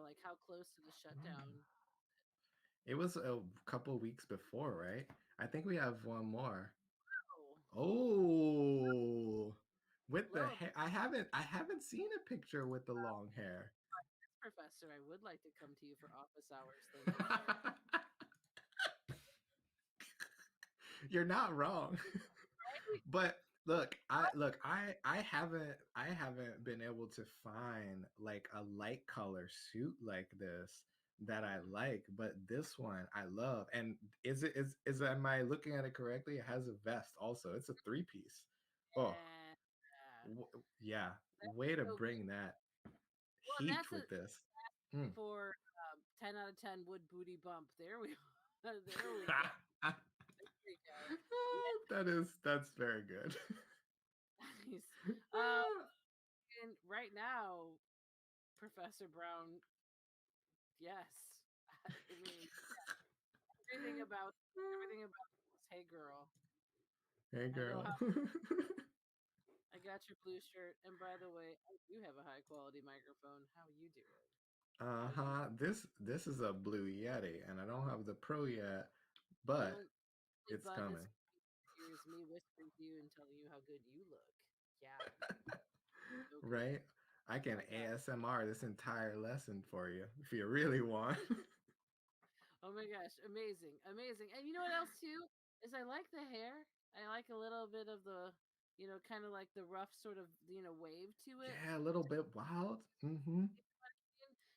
Like how close to the Mm. shutdown? It was a couple weeks before, right? I think we have one more. Oh, Oh, with the hello, hair. I haven't seen a picture with the long hair. Professor. I would like to come to you for office hours. Thank you, sir. You're not wrong. Right? But look, I haven't been able to find like a light color suit like this that I like, but this one I love. And is am I looking at it correctly? It has a vest also. It's a three-piece. Oh, Yeah. yeah. That's Way to so cute. bring that Well, heat that's a with this. Mm. for 10 out of 10 wood booty bump. There we there we go. There we go. Yeah, That's very good. nice. Um, and right now, Professor Brown, yes. I mean, everything about this. Hey, girl. Hey I know girl. how I got your blue shirt. And by the way, I do have a high quality microphone. How you doing? How you? Uh-huh. This is a Blue Yeti, and I don't have the Pro yet, The but only it's button coming. that's here is me whispering to you and telling you how good you look. Yeah. Okay. Right? I Oh can my god. ASMR this entire lesson for you if you really want. Oh my gosh, amazing, amazing. And you know what else too is I like the hair. I like a little bit of the, kind of like the rough sort of wave to it. Yeah, a little bit wild. Mm-hmm.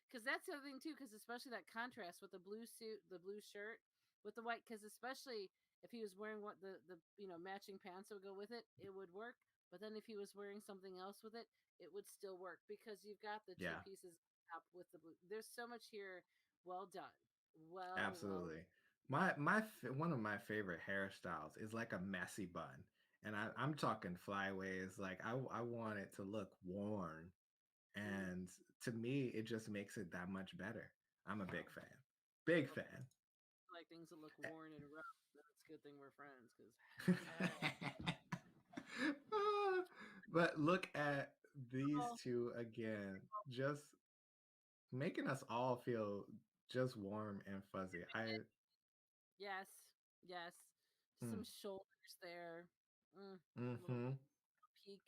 Because that's the other thing too. Because especially that contrast with the blue suit, the blue shirt with the white. Because especially if he was wearing what the matching pants that would go with it, it would work. But then if he was wearing something else with it, it would still work because you've got the two Yeah, pieces up with the blue. There's so much here. Well done. Well. absolutely. One of my favorite hairstyles is like a messy bun. And I'm talking flyaways. Like I want it to look worn. Mm, And to me, it just makes it that much better. I'm a big fan. Big well, fan. like things that look Eh, worn and rough. That's a good thing we're friends. Because hell, Ah, but look at these oh, two again, just making us all feel just warm and fuzzy. yes, yes. Some Mm, shoulders there. Little mm-hmm. peak.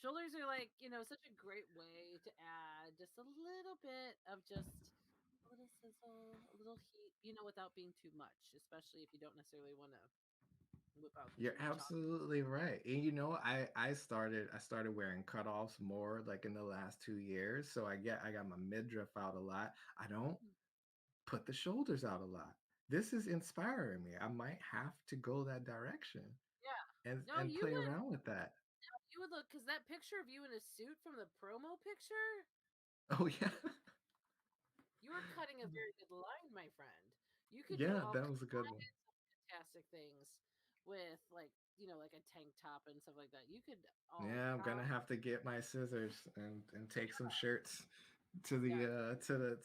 Shoulders are like, such a great way to add just a little bit of just a little sizzle, a little heat, without being too much, especially if you don't necessarily want to whip out too You're much on. absolutely right. And I started wearing cutoffs more like in the last 2 years. So I got my midriff out a lot. I don't Mm, put the shoulders out a lot. This is inspiring me. I might have to go that direction yeah. and No, and play around with that. you would look because that picture of you in a suit from the promo picture, Oh yeah. you were cutting a very good line, my friend. You could do Yeah, all that was a good one. kinds of fantastic things with like, like a tank top and stuff like that. You could all Yeah, I'm kind gonna have to get my scissors and take some shirts to yeah,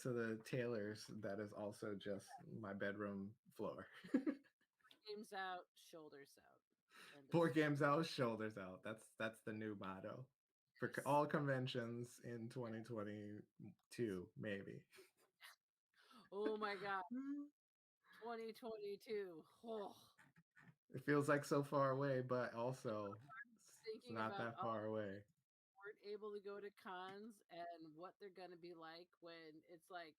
the tailor's that is also just my bedroom floor. games out, shoulders out. End of Board story. games out, shoulders out. That's the new motto for Yes. all conventions in Yes. 2022, maybe. Oh my god. 2022. Oh, It feels like so far away, but also it's thinking not about that all far away. weren't able to go to cons and what they're going to be like when it's like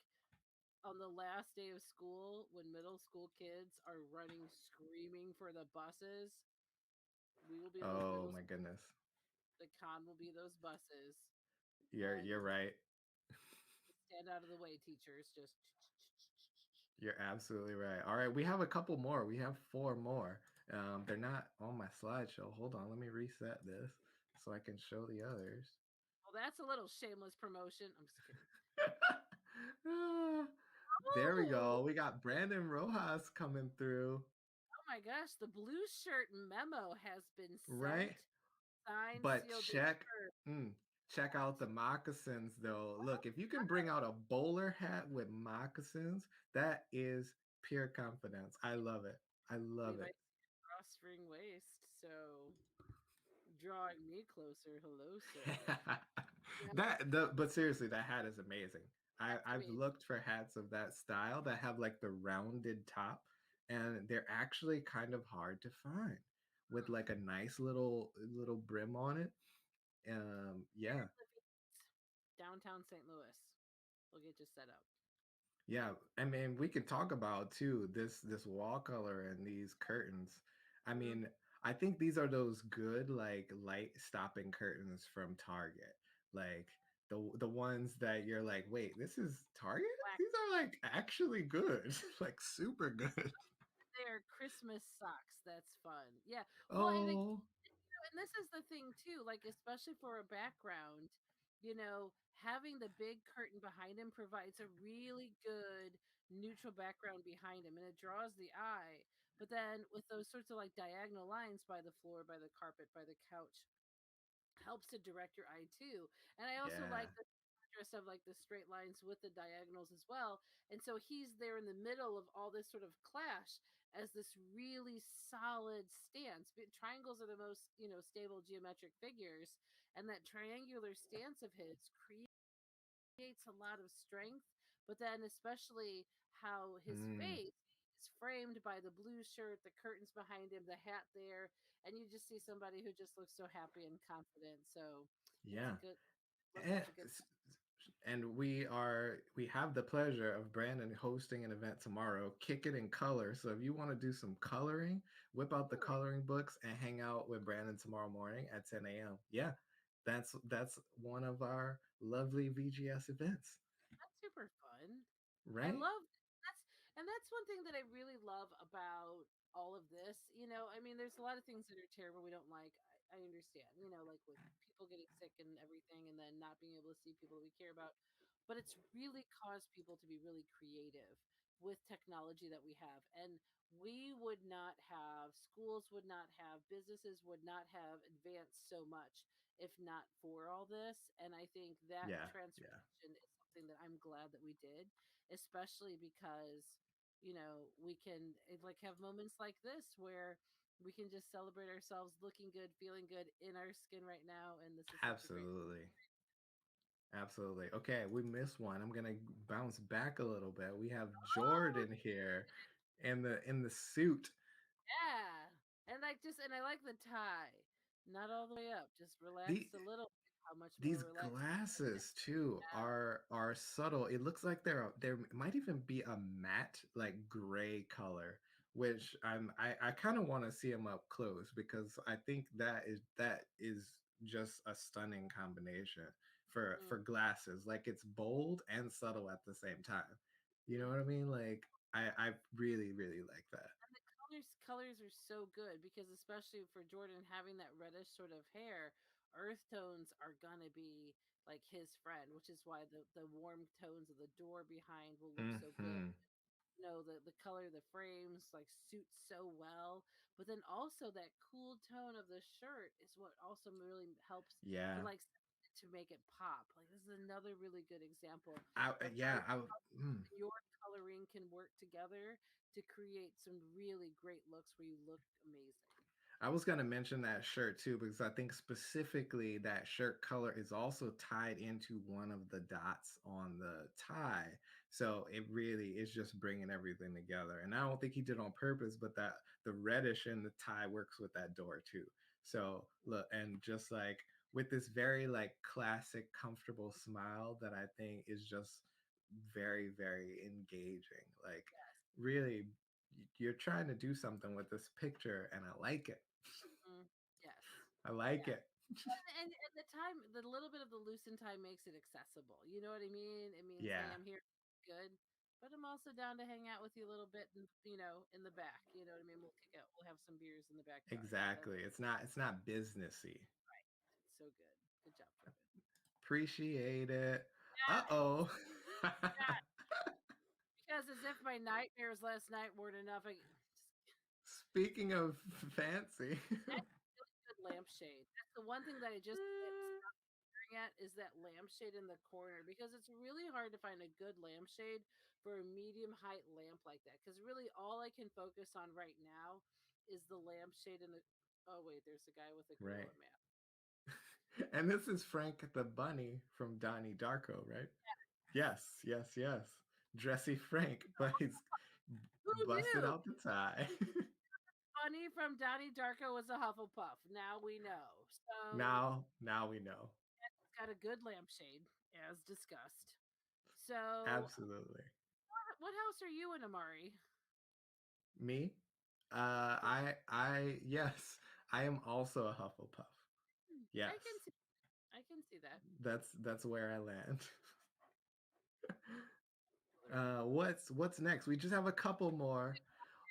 on the last day of school when middle school kids are running screaming for the buses. We will be those Oh middle my school. goodness. The con will be those buses. You're And right. stand out of the way, teachers. Just You're absolutely right. All right, we have a couple more. We have four more. They're not on my slideshow. Hold on, let me reset this so I can show the others. well, that's a little shameless promotion. I'm just kidding. Ah, there we Oh, go. We got Brandon Rojas coming through, oh my gosh, the blue shirt memo has been right? sent, signed, But sealed, delivered. check out the moccasins though. Look, if you can bring out a bowler hat with moccasins, that is pure confidence. I love it. I I love believe I it. see a drawstring waist, so drawing me closer. Hello, sir. Yeah, But seriously, that hat is amazing. that's I've amazing. looked for hats of that style that have like the rounded top, and they're actually kind of hard to find with like a nice little brim on it. Yeah, Downtown St. Louis. We'll get you set up. yeah. I mean, we could talk about too this wall color and these curtains. I Mm-hmm. mean, I think these are those good like light stopping curtains from Target. Like the ones that you're like, wait, this is Target? Black. These are like actually good. Like super good. They're Christmas socks. That's fun. Yeah. Well, Oh, and this is the thing too, like especially for a background, having the big curtain behind him provides a really good neutral background behind him and it draws the eye. But then with those sorts of like diagonal lines by the floor, by the carpet, by the couch, helps to direct your eye too. And I also like yeah. the contrast of like the straight lines with the diagonals as well. And so he's there in the middle of all this sort of clash as this really solid stance. Triangles are the most, stable geometric figures, and that triangular stance of his creates a lot of strength, but then especially how his Mm, face is framed by the blue shirt, the curtains behind him, the hat there, and you just see somebody who just looks so happy and confident. So it's Yeah. a good look. Eh, It's a good. and we have the pleasure of Brandon hosting an event tomorrow, Kick It in Color. So if you want to do some coloring, whip out the Ooh, coloring books and hang out with Brandon tomorrow morning at 10 a.m. Yeah, that's one of our lovely VGS events, that's super fun. I right? love that's and that's one thing that I really love about all of this. I mean, there's a lot of things that are terrible we don't like. I understand, like with people getting sick and everything, and then not being able to see people that we care about. But it's really caused people to be really creative with technology that we have. And we would not have, schools would not have, businesses would not have advanced so much if not for all this. And I think that Yeah, yeah, transformation is something that I'm glad that we did, especially because, we can like have moments like this where we can just celebrate ourselves looking good, feeling good in our skin right now. And this is such a great. absolutely. Absolutely. Okay, we missed one. I'm gonna bounce back a little bit. We have Oh, Jordan here in the suit. yeah. And I like the tie. Not all the way up, just The relaxed a little bit. How much more these relaxed? glasses too are subtle. It looks like there might even be a matte like gray color, which I kind of want to see them up close because I think that is just a stunning combination for Mm-hmm. glasses. Like it's bold and subtle at the same time. You know what I mean? Like I really like that. And the colors are so good because especially for Jordan having that reddish sort of hair, earth tones are gonna be like his friend, which is why the warm tones of the door behind will look so good. Hmm. The color of the frames like suits so well, but then also that cool tone of the shirt is what also really helps to Yeah. like to make it pop. Like this is another really good example I of yeah, I mm. your coloring can work together to create some really great looks where you look amazing. I was going to mention that shirt too because I think specifically that shirt color is also tied into one of the dots on the tie. So it really is just bringing everything together. And I don't think he did on purpose, but that the reddish in the tie works with that door too. So look, and just like with this very like classic, comfortable smile that I think is just very engaging. Like really, you're trying to do something with this picture, and I like it. Mm, yes. I like Yeah. it. And the time, the little bit of the loosened time makes it accessible. You know what I mean? It means, hey, Yeah, I'm here, good, but I'm also down to hang out with you a little bit, in the back. You know what I mean? We'll kick out. We'll have some beers in the backyard. That's exactly. It's not businessy. right. It's so good. Good job, Jordan. Appreciate it. Yes. Uh-oh. Yeah. Because as if my nightmares last night weren't enough, I just Speaking of fancy. that's a really good lampshade. That's the one thing that I just can't stop staring at is that lampshade in the corner because it's really hard to find a good lampshade for a medium height lamp like that. Because really, all I can focus on right now is the lampshade in the. Oh wait, there's a guy with a Right. gorilla mask. And this is Frank the Bunny from Donnie Darko, right? Yes, yes. Dressy Frank, but he's Who busted knew? out the tie. Bunny from Donnie Darko was a Hufflepuff. Now we know. So now we know. it's got a good lampshade, as discussed. So, Absolutely. what house are you in, Amari? Me? Yeah, Yes, I am also a Hufflepuff. Yes, I can see. I can see that. that's where I land. Slytherin. What's next? We just have a couple more.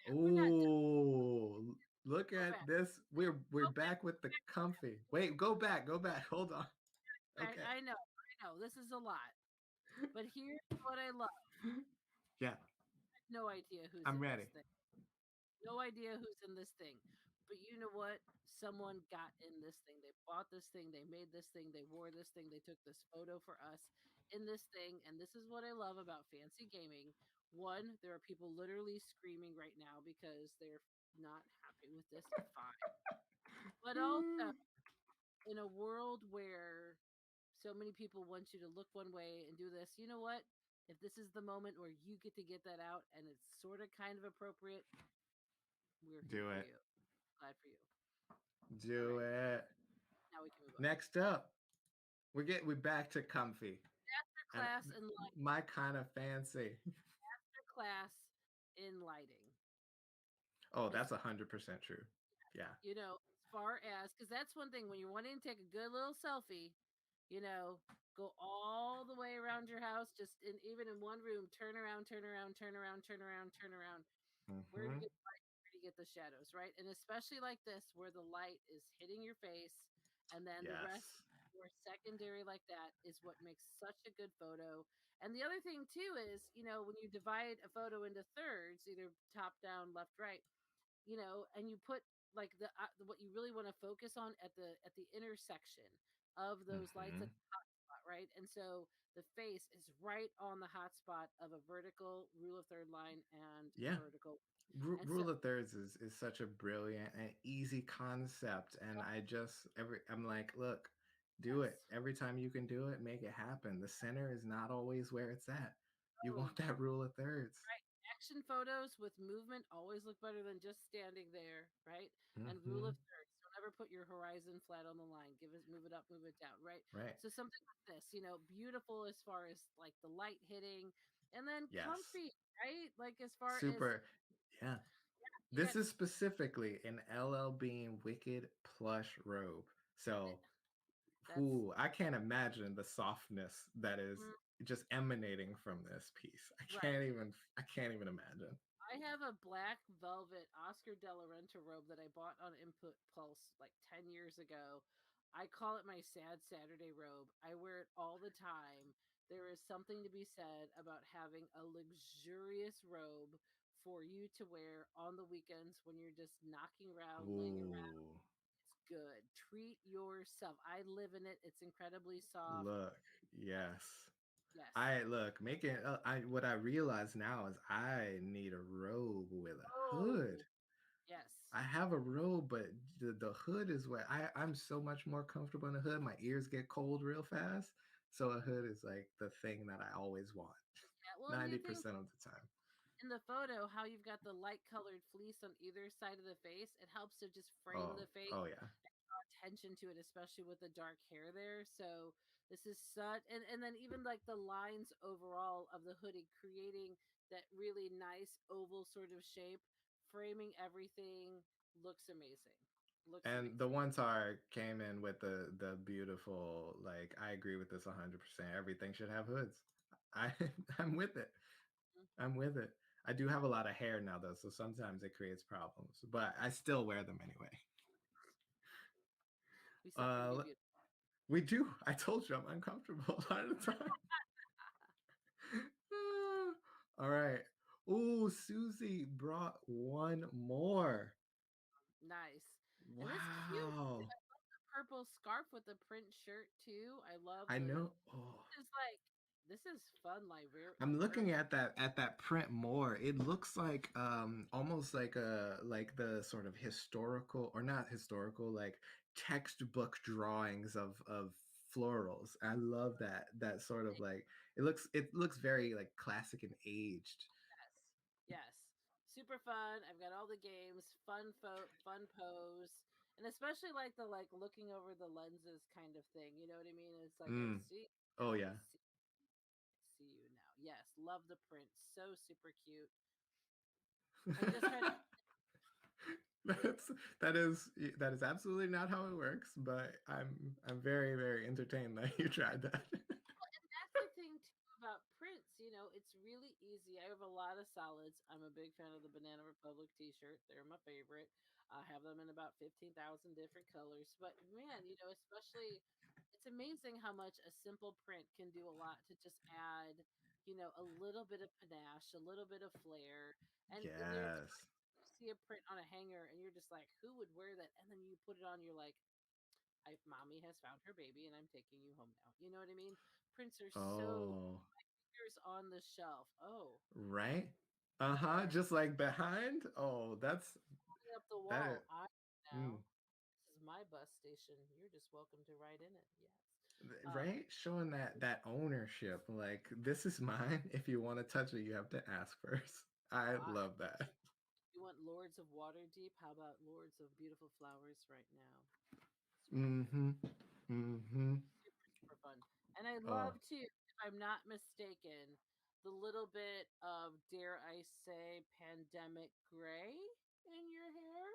We're not done. Oh, look Go at back. this. We're Go back. back with the comfy. Wait, go back, go back. Hold on. Okay. I know. I know. This is a lot. But here's what I love. Yeah, No idea who's I'm in ready. this thing. No idea who's in this thing. But you know what? Someone got in this thing. They bought this thing. They made this thing. They wore this thing. They took this photo for us in this thing. And this is what I love about fancy gaming. One, there are people literally screaming right now because they're not happy with this. Fine. But also, in a world where so many people want you to look one way and do this, you know what? If this is the moment where you get that out and it's sort of kind of appropriate, we're here Do for it. you. Glad for you. All Do right, it. now we can move on. Next up, we're back to comfy Master and class in lighting. my kind of fancy. Master class in lighting. Oh, As that's 100% true. Yeah. as far as because that's one thing when you're wanting to take a good little selfie, you know, go all the way around your house, just in even in one room, turn around, turn around, turn around, turn around, turn around. Where to Hmm. get light, where to get the shadows, right? And especially like this, where the light is hitting your face, and then the rest Yes. or secondary like that is what makes such a good photo. And the other thing too is, when you divide a photo into thirds, either top down, left, right, and you put like what you really want to focus on at the intersection of those lights at Hmm. the hot spot, right? And so the face is right on the hot spot of a vertical rule of third line and a Yeah. vertical. And so Rule of thirds is such a brilliant and easy concept, and I'm like, look, do it yes. every time you can do it, make it happen. The center is not always where it's at. You Oh, want that rule of thirds. right. Action photos with movement always look better than just standing there, right? And rule of Hmm. thirds. Don't ever put your horizon flat on the line. Move it up, move it down, right? Right. So something like this, beautiful as far as like the light hitting, and then Yes. comfy, right? Like as far as Super. Yeah. you This got is specifically an LL Bean Wicked plush robe. So, that's I can't imagine the softness that is mm, just emanating from this piece. right. I can't even imagine. I have a black velvet Oscar de la Renta robe that I bought on Input Pulse like 10 years ago. I call it my sad Saturday robe. I wear it all the time. There is something to be said about having a luxurious robe for you to wear on the weekends when you're just knocking around, laying around. Ooh, It's good. Treat yourself. I live in it. It's incredibly soft. look, yes. Yes. I look making. I what I realize now is I need a robe with a hood. Oh, yes. I have a robe, but the hood is where I'm so much more comfortable in a hood. My ears get cold real fast, so a hood is like the thing that I always want, Yeah. Well, and you ninety think percent of the time. in the photo how you've got the light colored fleece on either side of the face, it helps to just frame the Oh, face, oh yeah. draw attention to it, especially with the dark hair there. So this is such, and then even like the lines overall of the hoodie, creating that really nice oval sort of shape, framing everything looks amazing. Looks And the amazing. one tar came in with the beautiful, like, I agree with this 100%. Everything should have hoods. I I'm with it. Mhm. I'm with it. I do have a lot of hair now though, so sometimes it creates problems, but I still wear them anyway. We still think you're L beautiful. we do. I told you I'm uncomfortable a lot of the time. All right. Ooh, Susie brought one more. Nice. And this cute Wow. purple scarf with the print shirt too. I love I the know. Oh. is like this is fun I'm looking wearable. at that print more. It looks like almost like a like the sort of historical or not historical, like textbook drawings of florals. I love that sort of like it looks very like classic and aged. Yes. Yes. Super fun. I've got all the games, fun pose. And especially like the like looking over the lenses kind of thing. You know what I mean? It's like I Mm. see Oh now, yeah. I see you now. Yes, love the print. So super cute. I'm just trying to That's that is absolutely not how it works, but I'm very very entertained that you tried that. and that's the thing too about prints. It's really easy. I have a lot of solids. I'm a big fan of the Banana Republic T-shirt. They're my favorite. I have them in about 15,000 different colors. But man, especially it's amazing how much a simple print can do a lot to just add, a little bit of panache, a little bit of flair. And there's Yes. like you see a print on a hanger and you're just like, who would wear that? And then you put it on, you're like, mommy has found her baby and I'm taking you home now. You know what I mean? Prints are so Oh, fingers on the shelf. Oh, right? they Uh-huh, are just like behind. Oh, hanging up the that is wall. I mm. now. This is my bus station. You're just welcome to ride in it. Yes. Um, Right? Showing that ownership, like this is mine. If you want to touch it, you have to ask first. I I, love that. you want Lords of Waterdeep? How about Lords of Beautiful Flowers right now? It's right here. Mm-hmm. Mm-hmm. Super, super fun. And I Oh, love too, if I'm not mistaken, the little bit of, dare I say, pandemic gray in your hair.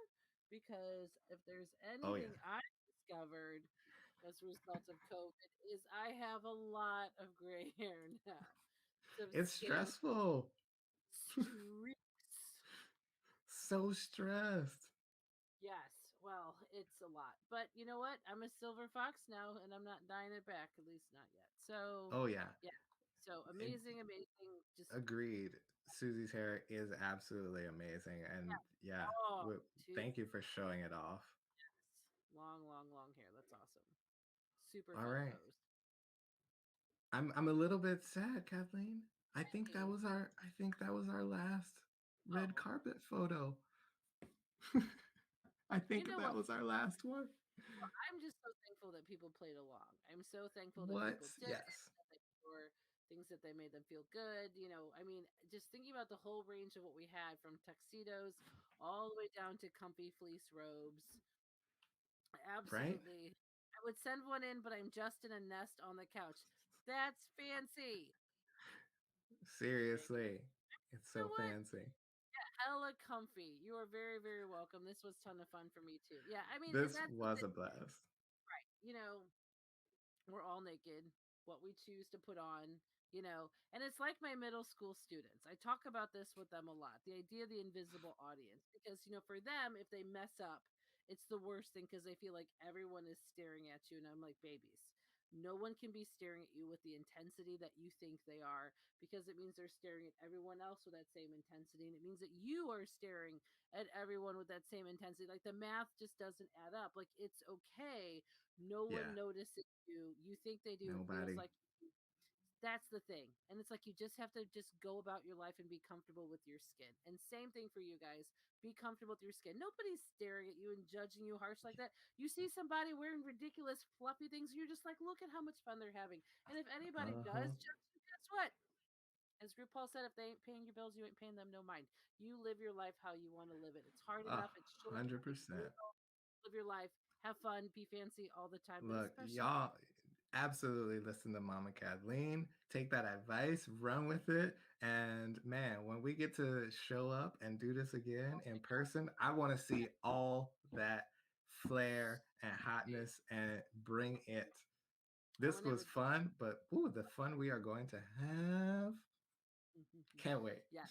Because if there's oh yeah. anything I discovered as a result of COVID, is I have a lot of gray hair now. Some It's skin stressful. streaks. So stressed. Yes, well, it's a lot. But you know what? I'm a silver fox now and I'm not dyeing it back, at least not yet. So, Oh yeah. yeah. So It, amazing, amazing. Just agreed. Susie's hair is absolutely amazing, and yeah. yeah, Oh, two thank you for showing it off. yes. Long, long, long hair. That's awesome. Super All fun right. pose. I'm a little bit sad, Kathleen. Hey. I think that was our last red Oh, carpet photo. I you think know that what? was our last one. I'm just so thankful that people played along. I'm so thankful that What? people did it, Yes. that they were things that they made them feel good. I mean, just thinking about the whole range of what we had from tuxedos all the way down to comfy fleece robes. Right? Absolutely. I would send one in, but I'm just in a nest on the couch. That's fancy. Thank you. Seriously. It's You so know what? fancy. Hella comfy. You are very, very welcome. This was a ton of fun for me too. Yeah, I mean, and This that's the was thing, a blast. right? We're all naked. What we choose to put on, and it's like my middle school students. I talk about this with them a lot. The idea of the invisible audience, because for them, if they mess up, it's the worst thing because they feel like everyone is staring at you. And I'm like, babies, no one can be staring at you with the intensity that you think they are, because it means they're staring at everyone else with that same intensity, and it means that you are staring at everyone with that same intensity. Like the math just doesn't add up. Like it's okay, no one Yeah. notices you. You think they do. It feels Nobody. like that's the thing. And it's like you just have to just go about your life and be comfortable with your skin. And same thing for you guys. Be comfortable with your skin. Nobody's staring at you and judging you harsh like that. You see somebody wearing ridiculous fluffy things, you're just like, look at how much fun they're having. And if anybody Uh-huh. does judge you, guess what? As RuPaul said, if they ain't paying your bills, you ain't paying them no mind. You live your life how you want to live it. It's hard A enough. It's short. It's 100%. brutal. Live your life. Have fun. Be fancy all the time, but Look, especially y'all absolutely listen to Mama Kathleen. Take that advice, run with it. And man, when we get to show up and do this again in person, I want to see all that flair and hotness and bring it. I This want was everybody. fun, but ooh, the fun we are going to have. Can't wait. Yeah.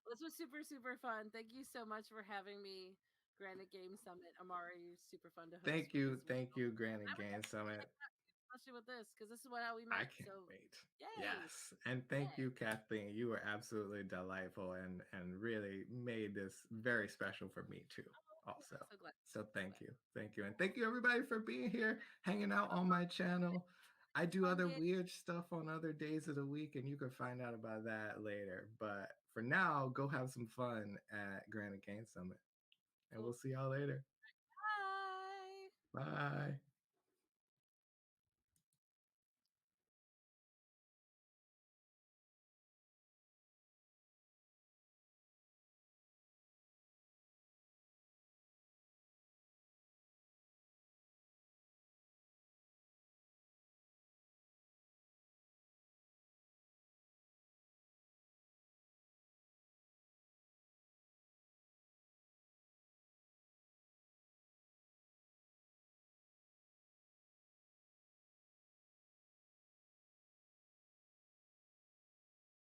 Well, this was super, super fun. Thank you so much for having me. Granite Game Summit. Amari, you're super fun to host with as well. Thank you, Granny I would Gain Summit. especially with this because this is how we I met. can't So, wait. yay! Yes. And thank Yay! you, Kathleen. You were absolutely delightful and really made this very special for me too, Oh, also. I'm so glad. So So glad. thank you. Thank you. And thank you everybody for being here, hanging out on my channel. I do Fun other game. weird stuff on other days of the week, and you can find out about that later. But for now, go have some fun at Granite Gain Summit. And we'll Cool. see y'all later. Bye. Bye.